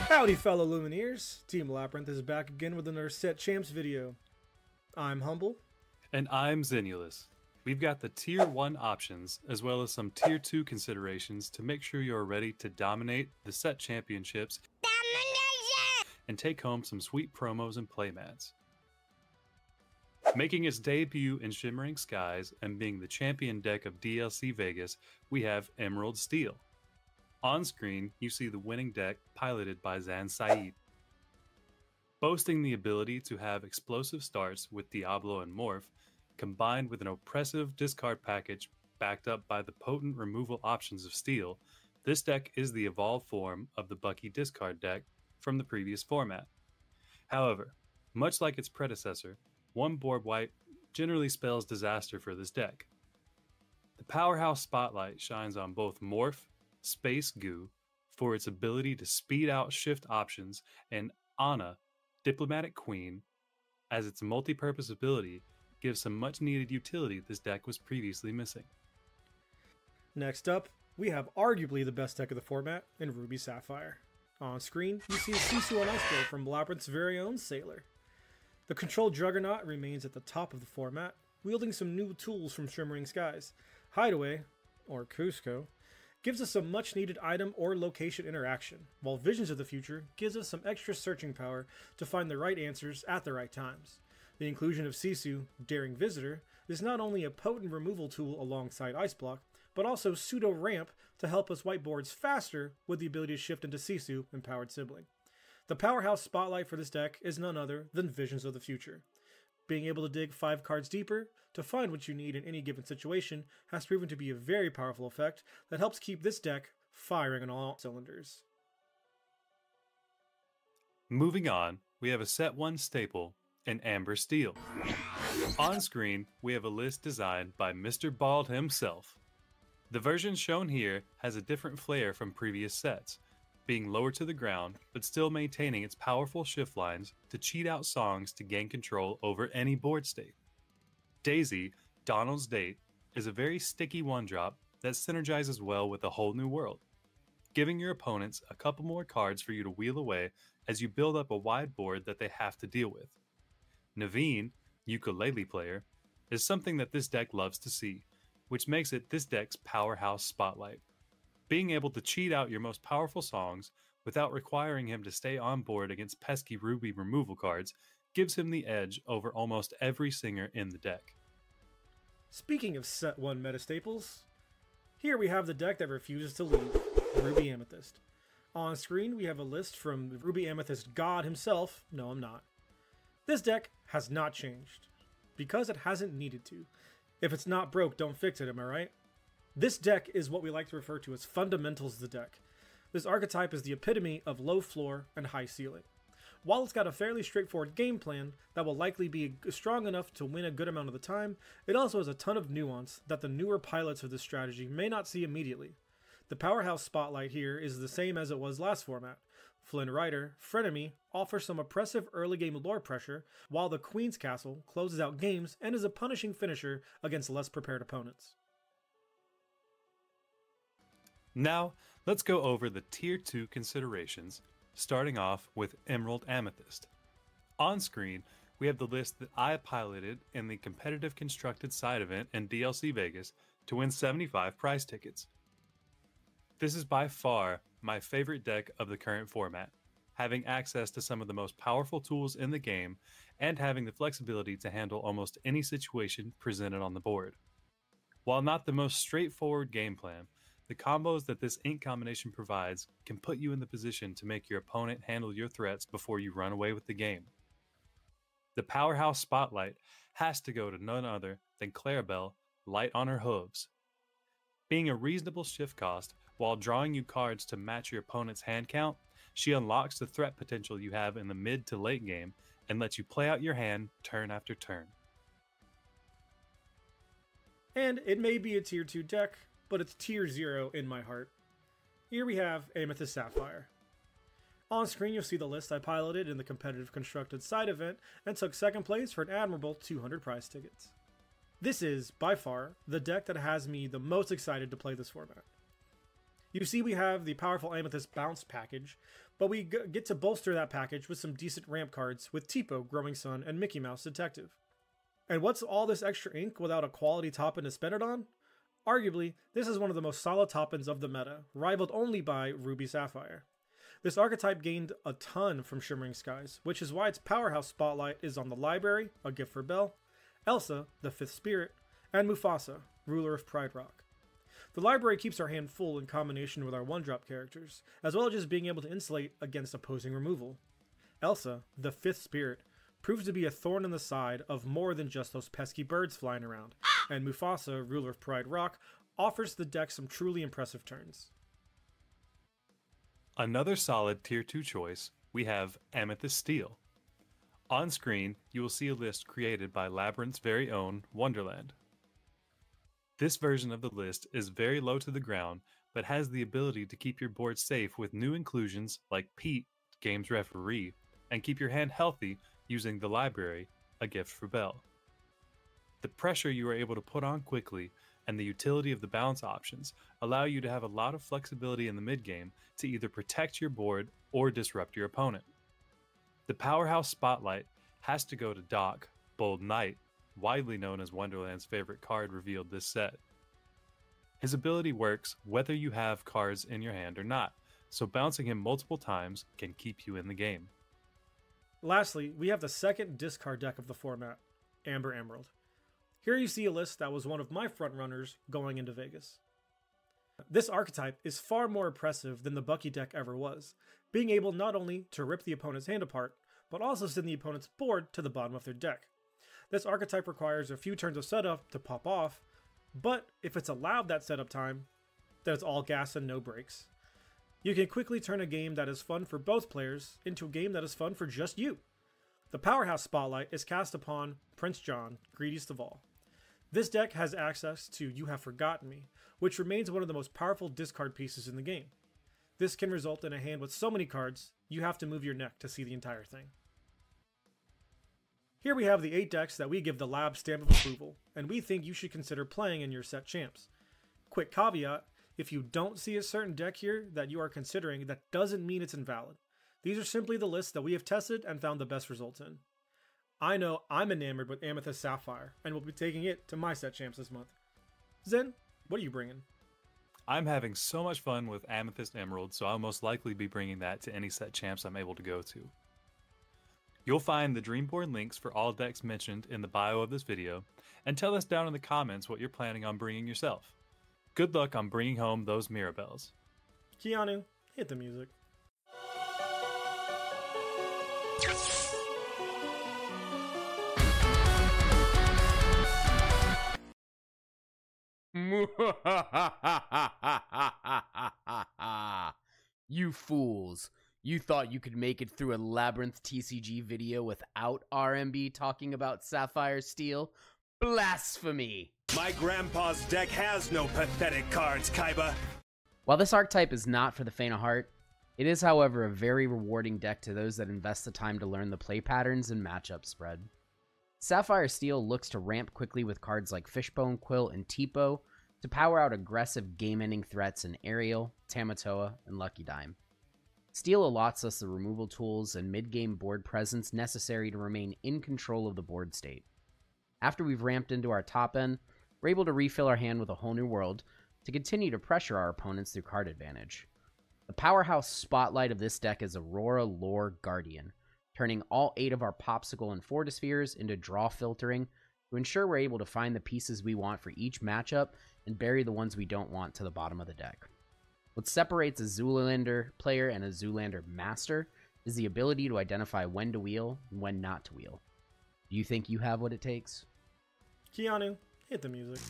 Howdy fellow Lumineers, Team Labyrinth is back again with another Set Champs video. I'm Humble. And I'm Xenulous. We've got the Tier 1 options, as well as some Tier 2 considerations to make sure you're ready to dominate the Set Championships and take home some sweet promos and playmats. Making its debut in Shimmering Skies and being the champion deck of DLC Vegas, we have Emerald Steel. On screen, you see the winning deck piloted by Zan Saeed. Boasting the ability to have explosive starts with Diablo and Morph, combined with an oppressive discard package backed up by the potent removal options of Steel, this deck is the evolved form of the Bucky discard deck from the previous format. However, much like its predecessor, one board wipe generally spells disaster for this deck. The Powerhouse Spotlight shines on both Morph, Space Goo, for its ability to speed out shift options, and Ana, Diplomatic Queen, as its multi-purpose ability gives some much needed utility this deck was previously missing. Next up, we have arguably the best deck of the format in Ruby Sapphire. On screen, you see Sisu on Iceblade from Labyrinth's very own Sailor. The Control Juggernaut remains at the top of the format, wielding some new tools from Shimmering Skies. Hideaway, or Cusco, gives us some much needed item or location interaction, while Visions of the Future gives us some extra searching power to find the right answers at the right times. The inclusion of Sisu, Daring Visitor, is not only a potent removal tool alongside Ice Block, but also pseudo ramp to help us wipe boards faster with the ability to shift into Sisu, Empowered Sibling. The Powerhouse Spotlight for this deck is none other than Visions of the Future. Being able to dig 5 cards deeper to find what you need in any given situation has proven to be a very powerful effect that helps keep this deck firing on all cylinders. Moving on, we have a Set 1 staple in Amber Steel. On screen, we have a list designed by Mr. Bald himself. The version shown here has a different flair from previous sets, being lower to the ground, but still maintaining its powerful shift lines to cheat out songs to gain control over any board state. Daisy, Donald's Date, is a very sticky 1-drop that synergizes well with A Whole New World, giving your opponents a couple more cards for you to wheel away as you build up a wide board that they have to deal with. Naveen, Ukulele Player, is something that this deck loves to see, which makes it this deck's Powerhouse Spotlight. Being able to cheat out your most powerful songs without requiring him to stay on board against pesky Ruby removal cards gives him the edge over almost every singer in the deck. Speaking of Set 1 meta staples, here we have the deck that refuses to leave, Ruby Amethyst. On screen we have a list from the Ruby Amethyst god himself. No, I'm not. This deck has not changed, because it hasn't needed to. If it's not broke, don't fix it, am I right? This deck is what we like to refer to as fundamentals of the deck. This archetype is the epitome of low floor and high ceiling. While it's got a fairly straightforward game plan that will likely be strong enough to win a good amount of the time, it also has a ton of nuance that the newer pilots of this strategy may not see immediately. The Powerhouse Spotlight here is the same as it was last format. Flynn Rider, Frenemy, offers some oppressive early game lore pressure, while the Queen's Castle closes out games and is a punishing finisher against less prepared opponents. Now, let's go over the Tier 2 considerations, starting off with Emerald Amethyst. On screen, we have the list that I piloted in the competitive constructed side event in DLC Vegas to win 75 prize tickets. This is by far my favorite deck of the current format, having access to some of the most powerful tools in the game and having the flexibility to handle almost any situation presented on the board. While not the most straightforward game plan, the combos that this ink combination provides can put you in the position to make your opponent handle your threats before you run away with the game. The Powerhouse Spotlight has to go to none other than Clarabelle, Light on Her Hooves. Being a reasonable shift cost while drawing you cards to match your opponent's hand count, she unlocks the threat potential you have in the mid to late game and lets you play out your hand turn after turn. And it may be a tier 2 deck, but it's tier 0 in my heart. Here we have Amethyst Sapphire. On screen, you'll see the list I piloted in the competitive constructed side event and took second place for an admirable 200 prize tickets. This is, by far, the deck that has me the most excited to play this format. You see we have the powerful Amethyst Bounce package, but we get to bolster that package with some decent ramp cards with Tipo, Growing Sun, and Mickey Mouse Detective. And what's all this extra ink without a quality top-in to spend it on? Arguably, this is one of the most solid top-ins of the meta, rivaled only by Ruby Sapphire. This archetype gained a ton from Shimmering Skies, which is why its powerhouse spotlight is on the Library, a gift for Belle, Elsa, the Fifth Spirit, and Mufasa, ruler of Pride Rock. The Library keeps our hand full in combination with our one-drop characters, as well as just being able to insulate against opposing removal. Elsa, the Fifth Spirit, proves to be a thorn in the side of more than just those pesky birds flying around, and Mufasa, ruler of Pride Rock, offers the deck some truly impressive turns. Another solid Tier 2 choice, we have Amethyst Steel. On screen, you will see a list created by Labyrinth's very own Wonderland. This version of the list is very low to the ground, but has the ability to keep your board safe with new inclusions like Pete, Game's Referee, and keep your hand healthy using the Library, a gift for Belle. The pressure you are able to put on quickly and the utility of the balance options allow you to have a lot of flexibility in the mid-game to either protect your board or disrupt your opponent. The powerhouse spotlight has to go to Doc, Bold Knight, widely known as Wonderland's favorite card revealed this set. His ability works whether you have cards in your hand or not, so bouncing him multiple times can keep you in the game. Lastly, we have the second discard deck of the format, Amber Emerald. Here you see a list that was one of my frontrunners going into Vegas. This archetype is far more oppressive than the Bucky deck ever was, being able not only to rip the opponent's hand apart, but also send the opponent's board to the bottom of their deck. This archetype requires a few turns of setup to pop off, but if it's allowed that setup time, then it's all gas and no brakes. You can quickly turn a game that is fun for both players into a game that is fun for just you. The powerhouse spotlight is cast upon Prince John, greediest of all. This deck has access to You Have Forgotten Me, which remains one of the most powerful discard pieces in the game. This can result in a hand with so many cards, you have to move your neck to see the entire thing. Here we have the 8 decks that we give the lab stamp of approval, and we think you should consider playing in your set champs. Quick caveat, if you don't see a certain deck here that you are considering, that doesn't mean it's invalid. These are simply the lists that we have tested and found the best results in. I know I'm enamored with Amethyst Sapphire, and will be taking it to my set champs this month. Zen, what are you bringing? I'm having so much fun with Amethyst Emerald, so I'll most likely be bringing that to any set champs I'm able to go to. You'll find the Dreamborn links for all decks mentioned in the bio of this video, and tell us down in the comments what you're planning on bringing yourself. Good luck on bringing home those Mirabelles. Keanu, hit the music. You fools. You thought you could make it through a Labyrinth TCG video without RMB talking about Sapphire Steel? Blasphemy! My grandpa's deck has no pathetic cards, Kaiba. While this archetype is not for the faint of heart, it is, however, a very rewarding deck to those that invest the time to learn the play patterns and matchup spread. Sapphire Steel looks to ramp quickly with cards like Fishbone Quill and Tipo to power out aggressive game-ending threats in Ariel, Tamatoa, and Lucky Dime. Steel allots us the removal tools and mid-game board presence necessary to remain in control of the board state. After we've ramped into our top end, we're able to refill our hand with a whole new world to continue to pressure our opponents through card advantage. The powerhouse spotlight of this deck is Aurora Lore Guardian, turning all 8 of our Popsicle and Fortispheres into draw filtering to ensure we're able to find the pieces we want for each matchup and bury the ones we don't want to the bottom of the deck. What separates a Zoolander player and a Zoolander master is the ability to identify when to wheel and when not to wheel. Do you think you have what it takes? Keanu, hit the music.